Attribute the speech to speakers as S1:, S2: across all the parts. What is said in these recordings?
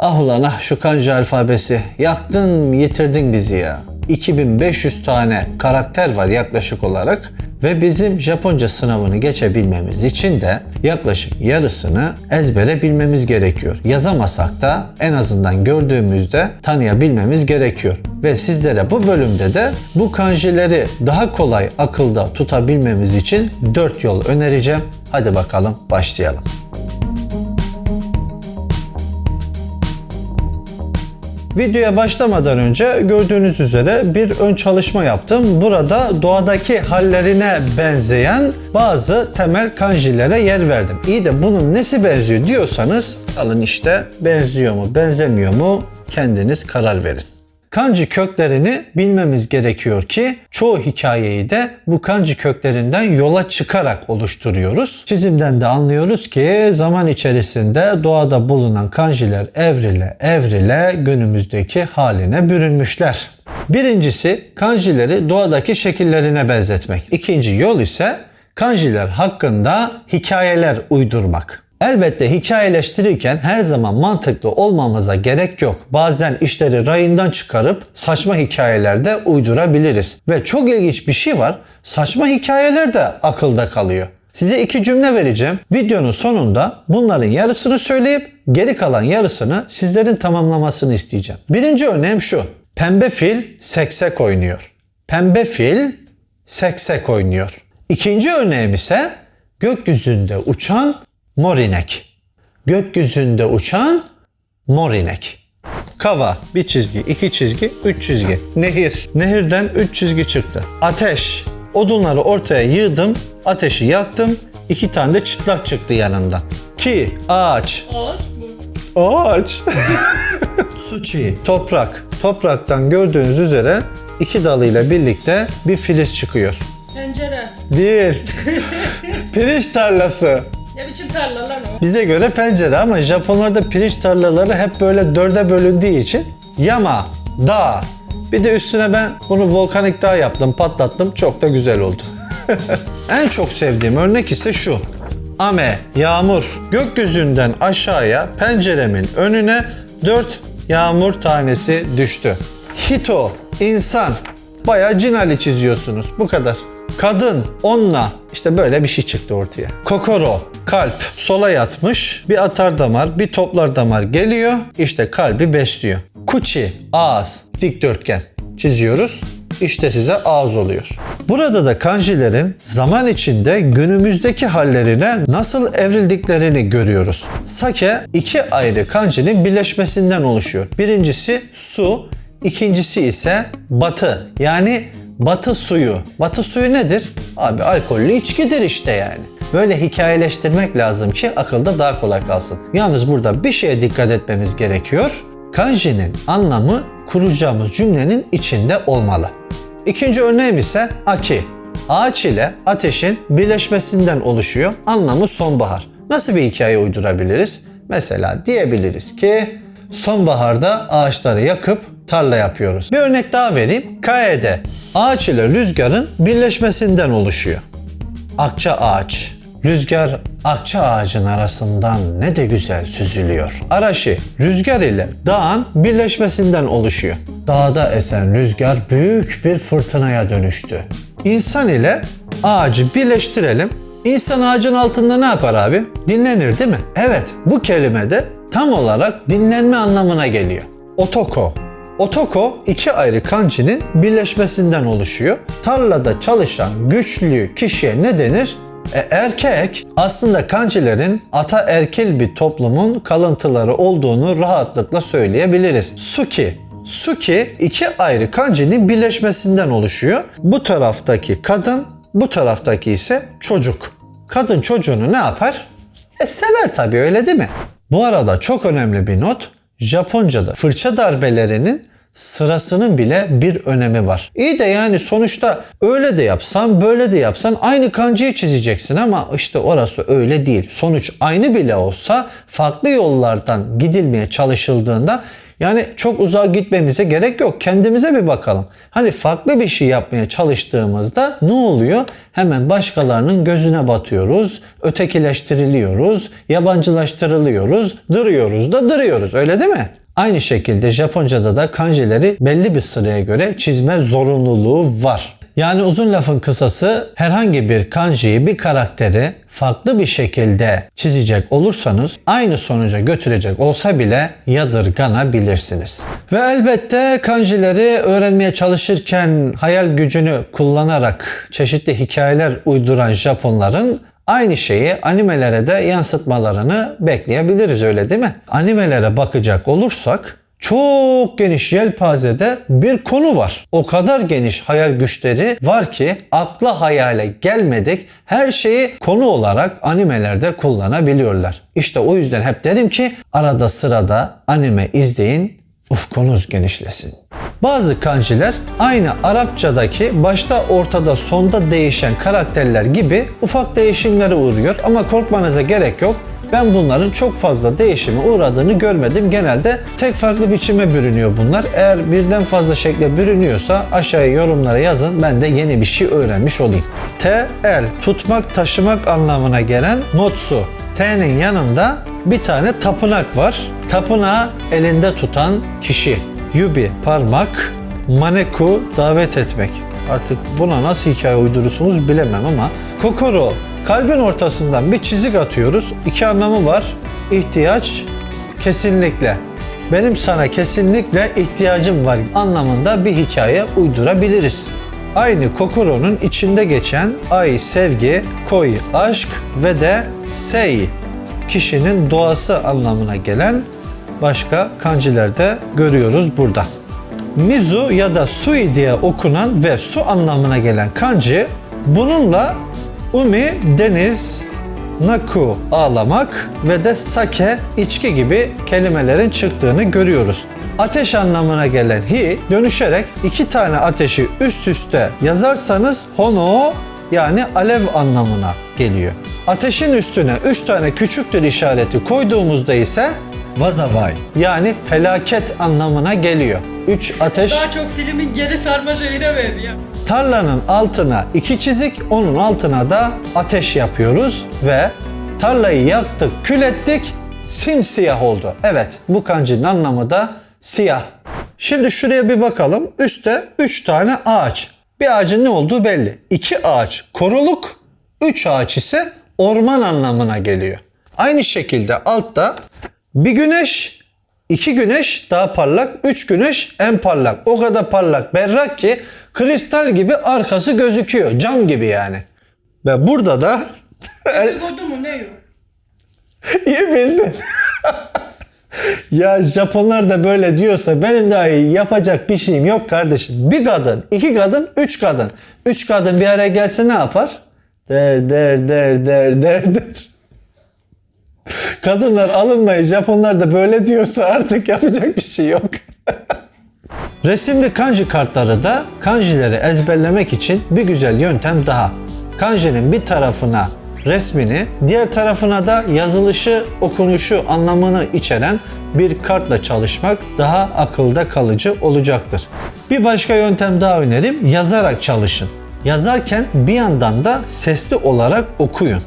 S1: Ah ulan ah şu kanji alfabesi. Yaktın yitirdin bizi ya. 2500 tane karakter var yaklaşık olarak ve bizim Japonca sınavını geçebilmemiz için de yaklaşık yarısını ezbere bilmemiz gerekiyor. Yazamasak da en azından gördüğümüzde tanıyabilmemiz gerekiyor. Ve sizlere bu bölümde de bu kanjileri daha kolay akılda tutabilmemiz için 4 yol önereceğim. Hadi bakalım başlayalım. Videoya başlamadan önce gördüğünüz üzere bir ön çalışma yaptım. Burada doğadaki hallerine benzeyen bazı temel kanjilere yer verdim. İyi de bunun nesi benziyor diyorsanız alın işte benziyor mu benzemiyor mu kendiniz karar verin. Kanji köklerini bilmemiz gerekiyor ki çoğu hikayeyi de bu kanji köklerinden yola çıkarak oluşturuyoruz. Çizimden de anlıyoruz ki zaman içerisinde doğada bulunan kanjiler evrile evrile günümüzdeki haline bürünmüşler. Birincisi kanjileri doğadaki şekillerine benzetmek. İkinci yol ise kanjiler hakkında hikayeler uydurmak. Elbette hikayeleştirirken her zaman mantıklı olmamıza gerek yok. Bazen işleri rayından çıkarıp saçma hikayeler de uydurabiliriz. Ve çok ilginç bir şey var. Saçma hikayeler de akılda kalıyor. Size 2 cümle vereceğim. Videonun sonunda bunların yarısını söyleyip geri kalan yarısını sizlerin tamamlamasını isteyeceğim. Birinci örneğim şu. Pembe fil seksek oynuyor. Pembe fil seksek oynuyor. İkinci örneğim ise gökyüzünde uçan mor inek. Gökyüzünde uçan mor inek. Kava, bir çizgi, 2 çizgi, 3 çizgi. Nehir. Nehirden 3 çizgi çıktı. Ateş. Odunları ortaya yığdım, ateşi yaktım. 2 tane de çıtlak çıktı yanından. Ki, ağaç.
S2: Ağaç mı?
S1: Ağaç. Suçi. Toprak. Topraktan gördüğünüz üzere 2 dalıyla birlikte bir filiz çıkıyor.
S2: Pencere.
S1: Değil. Pirinç tarlası.
S2: Ne biçim tarla lan o?
S1: Bize göre pencere ama Japonlarda pirinç tarlaları hep böyle 4'e bölündüğü için yama, dağ. Bir de üstüne ben bunu volkanik dağ yaptım, patlattım. Çok da güzel oldu. En çok sevdiğim örnek ise şu. Ame, yağmur. Gökyüzünden aşağıya penceremin önüne 4 yağmur tanesi düştü. Hito, insan. Bayağı cinali çiziyorsunuz. Bu kadar. Kadın, onna. İşte böyle bir şey çıktı ortaya. Kokoro, kalp. Sola yatmış. Bir atar damar, bir toplar damar geliyor. İşte kalbi besliyor. Kuchi, ağız. Dikdörtgen çiziyoruz. İşte size ağız oluyor. Burada da kanjilerin zaman içinde günümüzdeki hallerine nasıl evrildiklerini görüyoruz. Sake 2 ayrı kanjinin birleşmesinden oluşuyor. Birincisi su, ikincisi ise batı. Yani batı suyu. Batı suyu nedir? Abi alkollü içkidir işte yani. Böyle hikayeleştirmek lazım ki akılda daha kolay kalsın. Yalnız burada bir şeye dikkat etmemiz gerekiyor. Kanji'nin anlamı kuracağımız cümlenin içinde olmalı. İkinci örneğim ise aki. Ağaç ile ateşin birleşmesinden oluşuyor. Anlamı sonbahar. Nasıl bir hikaye uydurabiliriz? Mesela diyebiliriz ki sonbaharda ağaçları yakıp tarla yapıyoruz. Bir örnek daha vereyim. Kaede. Ağaç ile rüzgarın birleşmesinden oluşuyor. Akça ağaç. Rüzgar akça ağacın arasından ne de güzel süzülüyor. Arashi, rüzgar ile dağın birleşmesinden oluşuyor. Dağda esen rüzgar büyük bir fırtınaya dönüştü. İnsan ile ağacı birleştirelim. İnsan ağacın altında ne yapar abi? Dinlenir değil mi? Evet, bu kelime de tam olarak dinlenme anlamına geliyor. Otoko. Otoko 2 ayrı kanjinin birleşmesinden oluşuyor. Tarlada çalışan güçlü kişiye ne denir? Erkek. Aslında kanjilerin ataerkil bir toplumun kalıntıları olduğunu rahatlıkla söyleyebiliriz. Suki. Suki 2 ayrı kanjinin birleşmesinden oluşuyor. Bu taraftaki kadın, bu taraftaki ise çocuk. Kadın çocuğunu ne yapar? Sever tabii, öyle değil mi? Bu arada çok önemli bir not. Japonca'da fırça darbelerinin sırasının bile bir önemi var. İyi de yani sonuçta öyle de yapsan böyle de yapsan aynı kanjiyi çizeceksin ama işte orası öyle değil. Sonuç aynı bile olsa farklı yollardan gidilmeye çalışıldığında Yani çok uzağa gitmemize gerek yok. Kendimize bir bakalım. Hani farklı bir şey yapmaya çalıştığımızda ne oluyor? Hemen başkalarının gözüne batıyoruz, ötekileştiriliyoruz, yabancılaştırılıyoruz, duruyoruz. Öyle değil mi? Aynı şekilde Japonca'da da kanjileri belli bir sıraya göre çizme zorunluluğu var. Yani uzun lafın kısası, herhangi bir kanjiyi, bir karakteri farklı bir şekilde çizecek olursanız aynı sonuca götürecek olsa bile yadırganabilirsiniz. Ve elbette kanjileri öğrenmeye çalışırken hayal gücünü kullanarak çeşitli hikayeler uyduran Japonların aynı şeyi animelere de yansıtmalarını bekleyebiliriz, öyle değil mi? Animelere bakacak olursak çok geniş yelpazede bir konu var. O kadar geniş hayal güçleri var ki akla hayale gelmedik her şeyi konu olarak animelerde kullanabiliyorlar. İşte o yüzden hep derim ki arada sırada anime izleyin, ufkunuz genişlesin. Bazı kanjiler aynı Arapçadaki başta ortada sonda değişen karakterler gibi ufak değişimlere uğruyor ama korkmanıza gerek yok. Ben bunların çok fazla değişime uğradığını görmedim. Genelde tek farklı biçime bürünüyor bunlar. Eğer birden fazla şekle bürünüyorsa aşağıya yorumlara yazın. Ben de yeni bir şey öğrenmiş olayım. T, el, tutmak, taşımak anlamına gelen motsu. T'nin yanında bir tane tapınak var. Tapınağı elinde tutan kişi. Yubi, parmak. Maneku, davet etmek. Artık buna nasıl hikaye uydurursunuz bilemem ama. Kokoro, kalbin ortasından bir çizik atıyoruz. İki anlamı var. İhtiyaç, kesinlikle. Benim sana kesinlikle ihtiyacım var anlamında bir hikaye uydurabiliriz. Aynı Kokoro'nun içinde geçen ai sevgi, koi aşk ve de sei kişinin doğası anlamına gelen başka kanjilerde görüyoruz burada. Mizu ya da sui diye okunan ve su anlamına gelen kanji, bununla umi deniz, naku ağlamak ve de sake içki gibi kelimelerin çıktığını görüyoruz. Ateş anlamına gelen hi dönüşerek iki tane ateşi üst üste yazarsanız hono yani alev anlamına geliyor. Ateşin üstüne 3 tane küçüktür işareti koyduğumuzda ise vazavai yani felaket anlamına geliyor. 3 ateş.
S2: Daha çok filmin geri sarma şeyine benziyor.
S1: Tarlanın altına 2 çizik, onun altına da ateş yapıyoruz ve tarlayı yaktık, kül ettik, simsiyah oldu. Evet, bu kanjinin anlamı da siyah. Şimdi şuraya bir bakalım. Üstte 3 tane ağaç. Bir ağacın ne olduğu belli. 2 ağaç koruluk, 3 ağaç ise orman anlamına geliyor. Aynı şekilde altta bir güneş, 2 güneş daha parlak, 3 güneş en parlak. O kadar parlak, berrak ki kristal gibi arkası gözüküyor. Cam gibi yani. Ve burada da
S2: Dedikodu mu ne yok?
S1: iyi bildin. Ya Japonlar da böyle diyorsa benim dahi yapacak bir şeyim yok kardeşim. Bir kadın, 2 kadın, 3 kadın. 3 kadın bir araya gelse ne yapar? Der. Kadınlar alınmayın. Japonlar da böyle diyorsa artık yapacak bir şey yok. Resimli kanji kartları da kanjileri ezberlemek için bir güzel yöntem daha. Kanjinin bir tarafına resmini, diğer tarafına da yazılışı, okunuşu, anlamını içeren bir kartla çalışmak daha akılda kalıcı olacaktır. Bir başka yöntem daha önerim, yazarak çalışın. Yazarken bir yandan da sesli olarak okuyun.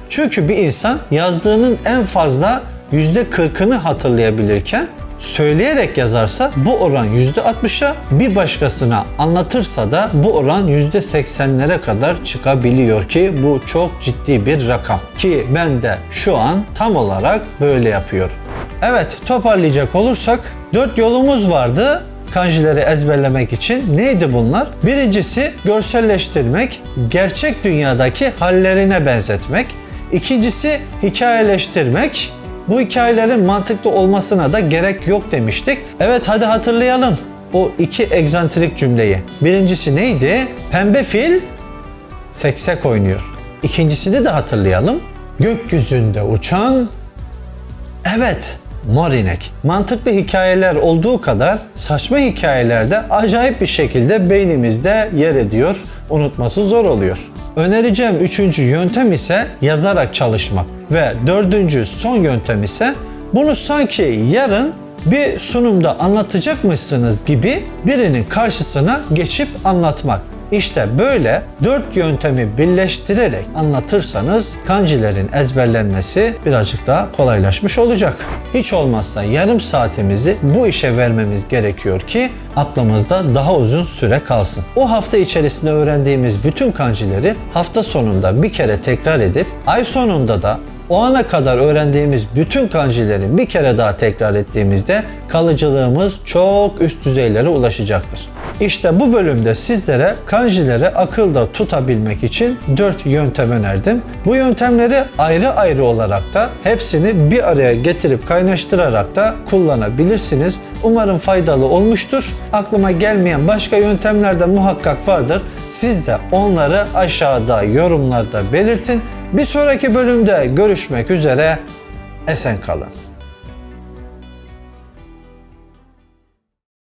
S1: Çünkü bir insan yazdığının en fazla %40'ını hatırlayabilirken söyleyerek yazarsa bu oran %60'a, bir başkasına anlatırsa da bu oran %80'lere kadar çıkabiliyor ki bu çok ciddi bir rakam. Ki ben de şu an tam olarak böyle yapıyorum. Evet, toparlayacak olursak 4 yolumuz vardı kanjileri ezberlemek için. Neydi bunlar? Birincisi görselleştirmek, gerçek dünyadaki hallerine benzetmek. İkincisi hikayeleştirmek. Bu hikayelerin mantıklı olmasına da gerek yok demiştik. Evet, hadi hatırlayalım o 2 egzantrik cümleyi. Birincisi neydi? Pembe fil seksek oynuyor. İkincisini de hatırlayalım. Gökyüzünde uçan, evet, mor inek. Mantıklı hikayeler olduğu kadar saçma hikayeler de acayip bir şekilde beynimizde yer ediyor. Unutması zor oluyor. Önereceğim 3. yöntem ise yazarak çalışmak ve 4. son yöntem ise bunu sanki yarın bir sunumda anlatacakmışsınız gibi birinin karşısına geçip anlatmak. İşte böyle 4 yöntemi birleştirerek anlatırsanız kanjilerin ezberlenmesi birazcık daha kolaylaşmış olacak. Hiç olmazsa yarım saatimizi bu işe vermemiz gerekiyor ki aklımızda daha uzun süre kalsın. O hafta içerisinde öğrendiğimiz bütün kanjileri hafta sonunda bir kere tekrar edip ay sonunda da o ana kadar öğrendiğimiz bütün kanjileri bir kere daha tekrar ettiğimizde kalıcılığımız çok üst düzeylere ulaşacaktır. İşte bu bölümde sizlere kanjileri akılda tutabilmek için 4 yöntem önerdim. Bu yöntemleri ayrı ayrı olarak da hepsini bir araya getirip kaynaştırarak da kullanabilirsiniz. Umarım faydalı olmuştur. Aklıma gelmeyen başka yöntemler de muhakkak vardır. Siz de onları aşağıda yorumlarda belirtin. Bir sonraki bölümde görüşmek üzere. Esen kalın.